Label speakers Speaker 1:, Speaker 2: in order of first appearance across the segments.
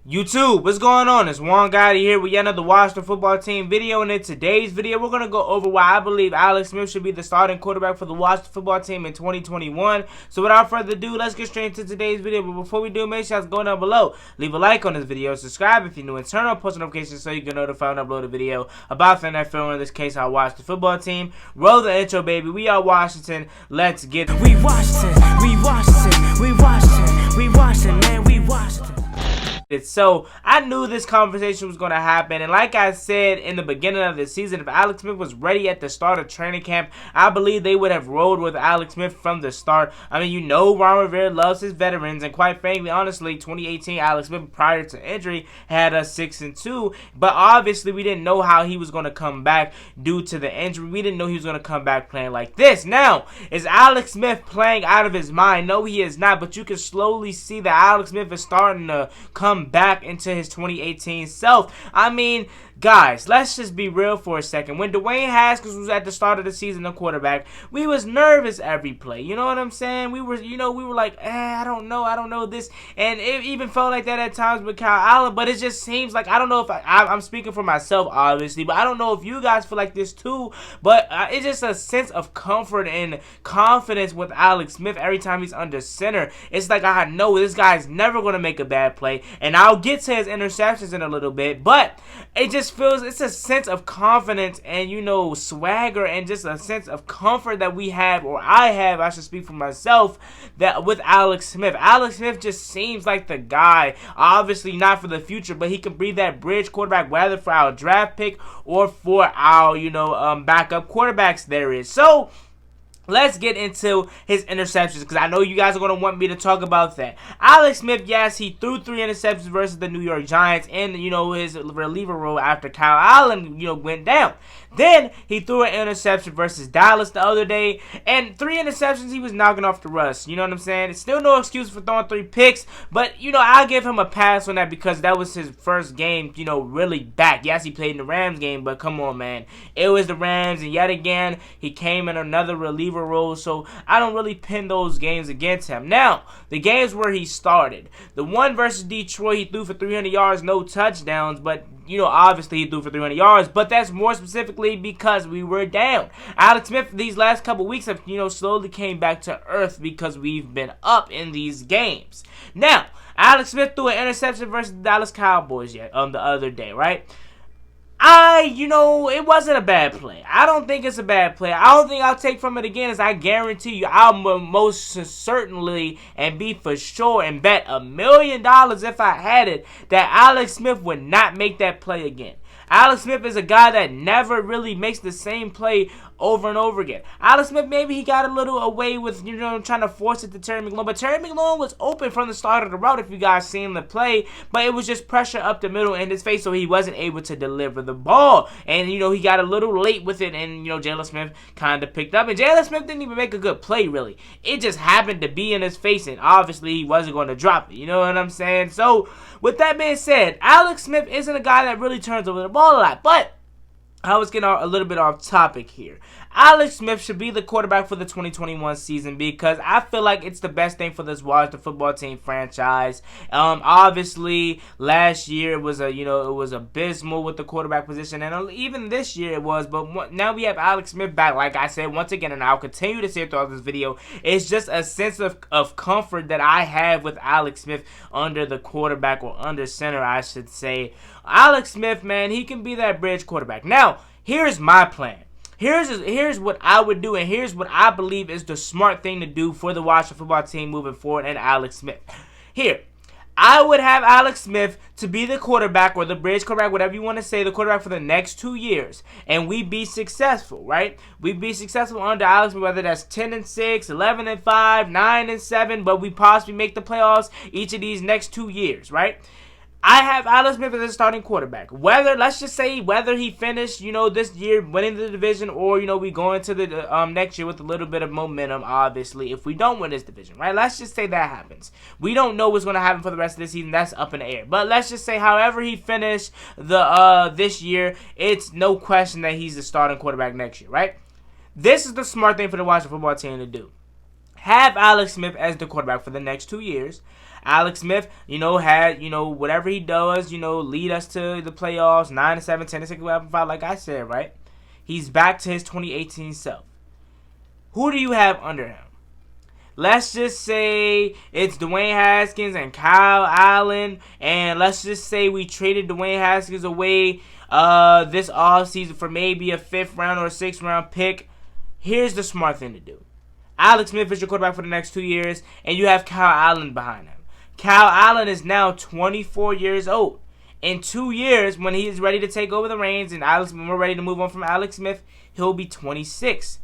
Speaker 1: YouTube, what's going on? It's Juan Gotti here with yet another Washington football team video, and in today's video, we're going to go over why I believe Alex Smith should be the starting quarterback for the Washington football team in 2021. So without further ado, let's get straight into today's video. But before we do, make sure you guys go down below, leave a like on this video, subscribe if you're new, and turn on post notifications so you get notified when I upload a video about the NFL, in this case, our Washington football team. Roll the intro, baby. We are Washington. Let's get it.
Speaker 2: We Washington, we Washington, we Washington, we Washington, man, we Washington.
Speaker 1: So I knew this conversation was going to happen, and like I said in the beginning of the season, if Alex Smith was ready at the start of training camp, I believe they would have rolled with Alex Smith from the start. I mean, you know, Ron Rivera loves his veterans, and quite frankly, honestly, 2018 Alex Smith prior to injury had us 6-2, but obviously we didn't know how he was going to come back due to the injury. We didn't know he was going to come back playing like this. Now, is Alex Smith playing out of his mind? No, he is not, but you can slowly see that Alex Smith is starting to come back into his 2018 self. I mean, guys, let's just be real for a second. When Dwayne Haskins was at the start of the season, the quarterback, we was nervous every play. You know what I'm saying? We were like, I don't know this. And it even felt like that at times with Kyle Allen, but it just seems like, I don't know if I'm speaking for myself, obviously, but I don't know if you guys feel like this too, but it's just a sense of comfort and confidence with Alex Smith every time he's under center. It's like, I know this guy's never going to make a bad play, and I'll get to his interceptions in a little bit, but it just feels, it's a sense of confidence and, you know, swagger and just a sense of comfort that we have, or I have, I should speak for myself, that with Alex Smith. Alex Smith just seems like the guy, obviously not for the future, but he can be that bridge quarterback, whether for our draft pick or for our, you know, backup quarterbacks there is. So let's get into his interceptions, because I know you guys are going to want me to talk about that. Alex Smith, yes, he threw 3 interceptions versus the New York Giants in, you know, his reliever role after Kyle Allen, you know, went down. Then he threw an interception versus Dallas the other day, and 3 interceptions, he was knocking off the rust. You know what I'm saying? It's still no excuse for throwing 3 picks, but, you know, I'll give him a pass on that because that was his first game, you know, really back. Yes, he played in the Rams game, but come on, man. It was the Rams, and yet again, he came in another reliever role, so I don't really pin those games against him. Now, the games where he started, the one versus Detroit, he threw for 300 yards, no touchdowns, but, you know, obviously he threw for 300 yards, but that's more specifically because we were down. Alex Smith, these last couple weeks have, you know, slowly came back to earth because we've been up in these games. Now, Alex Smith threw an interception versus the Dallas Cowboys the other day, right? You know, it wasn't a bad play. I don't think it's a bad play. I don't think I'll take from it again, as I guarantee you, I'll most certainly and be for sure and bet $1 million if I had it that Alex Smith would not make that play again. Alex Smith is a guy that never really makes the same play over and over again. Alex Smith, maybe he got a little away with, you know, trying to force it to Terry McLaurin, but Terry McLaurin was open from the start of the route if you guys seen the play, but it was just pressure up the middle in his face, so he wasn't able to deliver the ball, and, you know, he got a little late with it, and, you know, Jalen Smith kind of picked up, and Jalen Smith didn't even make a good play, really. It just happened to be in his face, and obviously he wasn't going to drop it, you know what I'm saying? So, with that being said, Alex Smith isn't a guy that really turns over the ball a lot, but I was getting a little bit off topic here. Alex Smith should be the quarterback for the 2021 season because I feel like it's the best thing for this Washington football team franchise. Obviously, last year it was abysmal with the quarterback position, and even this year it was. But now we have Alex Smith back. Like I said once again, and I'll continue to say it throughout this video, it's just a sense of comfort that I have with Alex Smith under the quarterback, or under center, I should say. Alex Smith, man, he can be that bridge quarterback. Now, here's my plan. Here's what I would do, and here's what I believe is the smart thing to do for the Washington football team moving forward and Alex Smith. Here, I would have Alex Smith to be the quarterback, or the bridge quarterback, whatever you want to say, the quarterback for the next 2 years, and we be successful, right? We be successful under Alex Smith, whether that's 10-6, 11-5, 9-7, but we possibly make the playoffs each of these next 2 years, right? I have Alex Smith as a starting quarterback. Let's just say whether he finished, you know, this year winning the division, or, you know, we go into the next year with a little bit of momentum, obviously, if we don't win this division, right? Let's just say that happens. We don't know what's going to happen for the rest of the season. That's up in the air. But let's just say however he finished this year, it's no question that he's the starting quarterback next year, right? This is the smart thing for the Washington football team to do. Have Alex Smith as the quarterback for the next 2 years. Alex Smith, had, whatever he does, lead us to the playoffs, 9-7, 10-6, 11-5, like I said, right? He's back to his 2018 self. Who do you have under him? Let's just say it's Dwayne Haskins and Kyle Allen, and let's just say we traded Dwayne Haskins away this offseason for maybe a 5th round or a 6th round pick. Here's the smart thing to do. Alex Smith is your quarterback for the next 2 years, and you have Kyle Allen behind him. Kyle Allen is now 24 years old. In 2 years, when he is ready to take over the reins and we're ready to move on from Alex Smith, he'll be 26.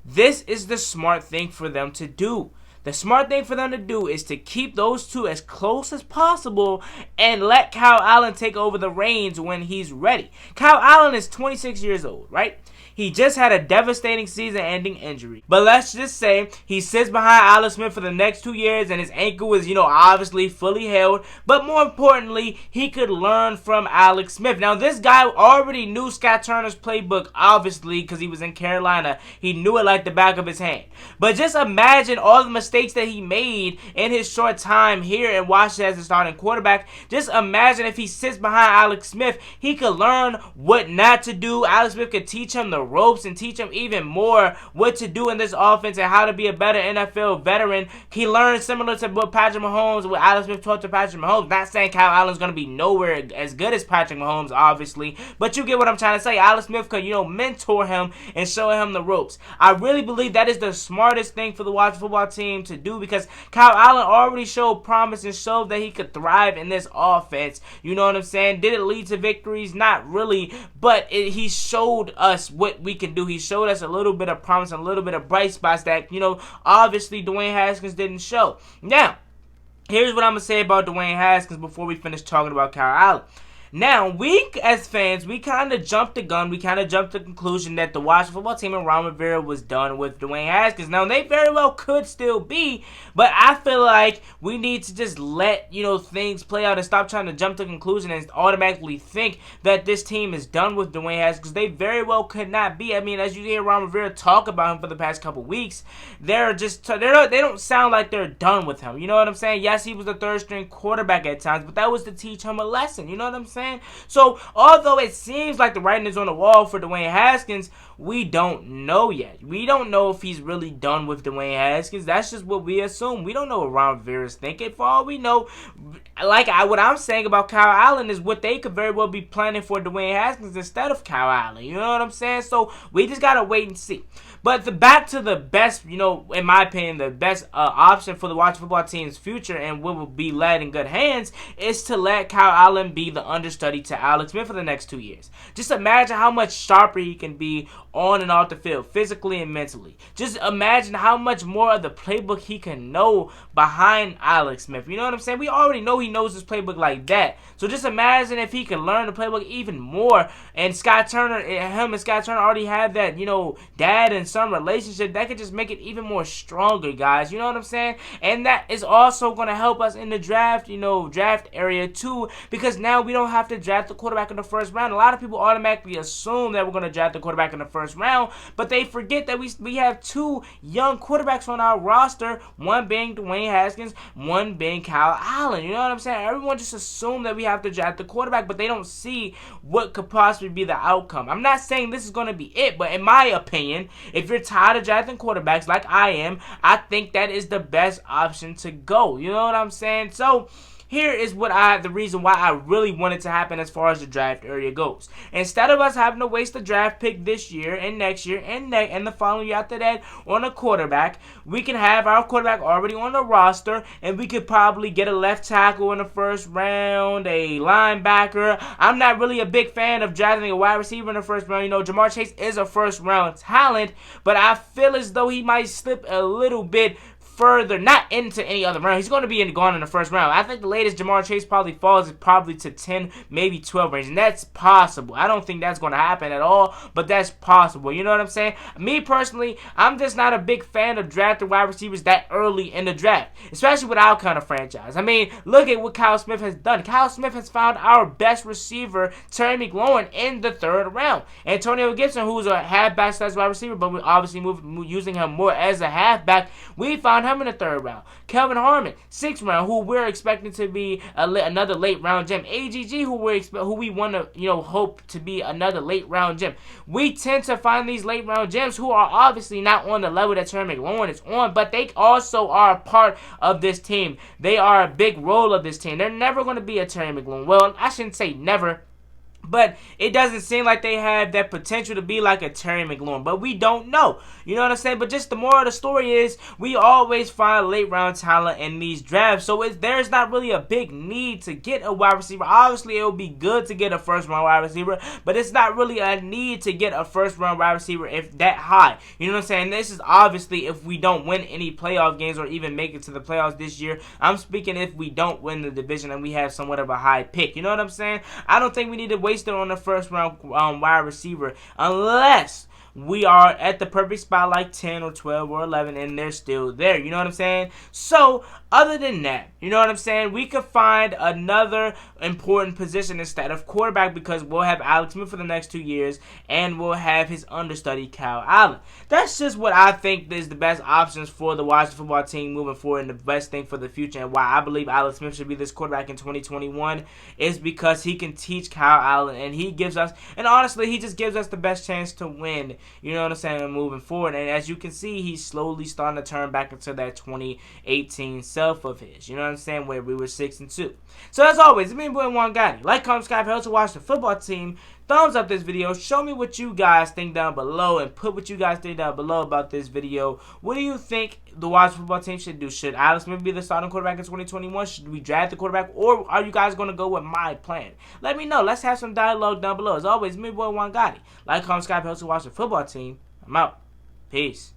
Speaker 1: This is the smart thing for them to do. The smart thing for them to do is to keep those two as close as possible and let Kyle Allen take over the reins when he's ready. Kyle Allen is 26 years old, right? He just had a devastating season-ending injury. But let's just say he sits behind Alex Smith for the next 2 years and his ankle is, obviously fully held. But more importantly, he could learn from Alex Smith. Now, this guy already knew Scott Turner's playbook, obviously, because he was in Carolina. He knew it like the back of his hand. But just imagine all the mistakes that he made in his short time here in Washington as a starting quarterback. Just imagine if he sits behind Alex Smith, he could learn what not to do. Alex Smith could teach him the ropes and teach him even more what to do in this offense and how to be a better NFL veteran. He learned similar to what Patrick Mahomes, what Alex Smith taught to Patrick Mahomes. Not saying Kyle Allen's going to be nowhere as good as Patrick Mahomes, obviously, but you get what I'm trying to say. Alex Smith could, mentor him and show him the ropes. I really believe that is the smartest thing for the Washington football team to do because Kyle Allen already showed promise and showed that he could thrive in this offense. You know what I'm saying? Did it lead to victories? Not really, but he showed us what we can do. He showed us a little bit of promise and a little bit of bright spots that, obviously Dwayne Haskins didn't show. Now, here's what I'm going to say about Dwayne Haskins before we finish talking about Kyle Allen. Now, we as fans, we kind of jumped the gun. We kind of jumped to the conclusion that the Washington football team and Ron Rivera was done with Dwayne Haskins. Now, they very well could still be, but I feel like we need to just let, things play out and stop trying to jump to the conclusion and automatically think that this team is done with Dwayne Haskins because they very well could not be. I mean, as you hear Ron Rivera talk about him for the past couple weeks, they don't sound like they're done with him. You know what I'm saying? Yes, he was the third string quarterback at times, but that was to teach him a lesson. You know what I'm saying? So, although it seems like the writing is on the wall for Dwayne Haskins, we don't know yet. We don't know if he's really done with Dwayne Haskins. That's just what we assume. We don't know what Ron Rivera is thinking. For all we know, what I'm saying about Kyle Allen is what they could very well be planning for Dwayne Haskins instead of Kyle Allen. You know what I'm saying? So, we just got to wait and see. But back to the best, in my opinion, the best option for the Washington football team's future and what will be led in good hands is to let Kyle Allen be the understudy to Alex Smith for the next 2 years. Just imagine how much sharper he can be on and off the field, physically and mentally. Just imagine how much more of the playbook he can know behind Alex Smith. You know what I'm saying? We already know he knows his playbook like that. So just imagine if he can learn the playbook even more. And Scott Turner already had that, dad and son relationship. That could just make it even more stronger, guys. You know what I'm saying? And that is also going to help us in the draft, draft area too, because now we don't have to draft the quarterback in the first round. A lot of people automatically assume that we're going to draft the quarterback in the first round, but they forget that we have 2 young quarterbacks on our roster, one being Dwayne Haskins, one being Kyle Allen. You know what I'm saying? Everyone just assume that we have to draft the quarterback, but they don't see what could possibly be the outcome. I'm not saying this is going to be it, but in my opinion, if you're tired of drafting quarterbacks like I am, I think that is the best option to go. You know what I'm saying? So, here is the reason why I really want it to happen as far as the draft area goes. Instead of us having to waste a draft pick this year and next year and the following year after that on a quarterback, we can have our quarterback already on the roster, and we could probably get a left tackle in the first round, a linebacker. I'm not really a big fan of drafting a wide receiver in the first round. Ja'Marr Chase is a first round talent, but I feel as though he might slip a little bit further, not into any other round. He's going to be gone in the first round. I think the latest Ja'Marr Chase probably falls is probably to 10, maybe 12 range, and that's possible. I don't think that's going to happen at all, but that's possible. You know what I'm saying? Me personally, I'm just not a big fan of drafting wide receivers that early in the draft, especially with our kind of franchise. I mean, look at what Kyle Smith has done. Kyle Smith has found our best receiver, Terry McLaurin, in the 3rd round. Antonio Gibson, who's a halfback slash wide receiver, but we're obviously using him more as a halfback, we found him come in the 3rd round. Kelvin Harmon, 6th round, who we're expecting to be another late round gem. AGG, who we want to hope to be another late round gem. We tend to find these late round gems who are obviously not on the level that Terry McLaurin is on, but they also are a part of this team. They are a big role of this team. They're never going to be a Terry McLaurin. Well, I shouldn't say never, but it doesn't seem like they have that potential to be like a Terry McLaurin. But we don't know. You know what I'm saying? But just the moral of the story is we always find late round talent in these drafts. So there's not really a big need to get a wide receiver. Obviously, it would be good to get a 1st round wide receiver. But it's not really a need to get a 1st round wide receiver if that high. You know what I'm saying? This is obviously if we don't win any playoff games or even make it to the playoffs this year. I'm speaking if we don't win the division and we have somewhat of a high pick. You know what I'm saying? I don't think we need to waste it on the 1st round wide receiver unless we are at the perfect spot like 10 or 12 or 11 and they're still there. You know what I'm saying? So, other than that, you know what I'm saying? We could find another important position instead of quarterback because we'll have Alex Smith for the next 2 years and we'll have his understudy, Kyle Allen. That's just what I think is the best options for the Washington football team moving forward and the best thing for the future, and why I believe Alex Smith should be this quarterback in 2021 is because he can teach Kyle Allen and he gives us, and honestly, he just gives us the best chance to win. You know what I'm saying? Moving forward. And as you can see, he's slowly starting to turn back into that 2018 self of his. You know what I'm saying? Where we were 6-2. So as always, it's me, boy Juan Gotti. Like, comment, subscribe, help to watch the football team. Thumbs up this video. Show me what you guys think down below and put what you guys think down below about this video. What do you think the Washington football team should do? Should Alex Smith be the starting quarterback in 2021? Should we draft the quarterback? Or are you guys going to go with my plan? Let me know. Let's have some dialogue down below. As always, me, boy Juan Gotti. Like, comment, subscribe, help to watch the football team. I'm out. Peace.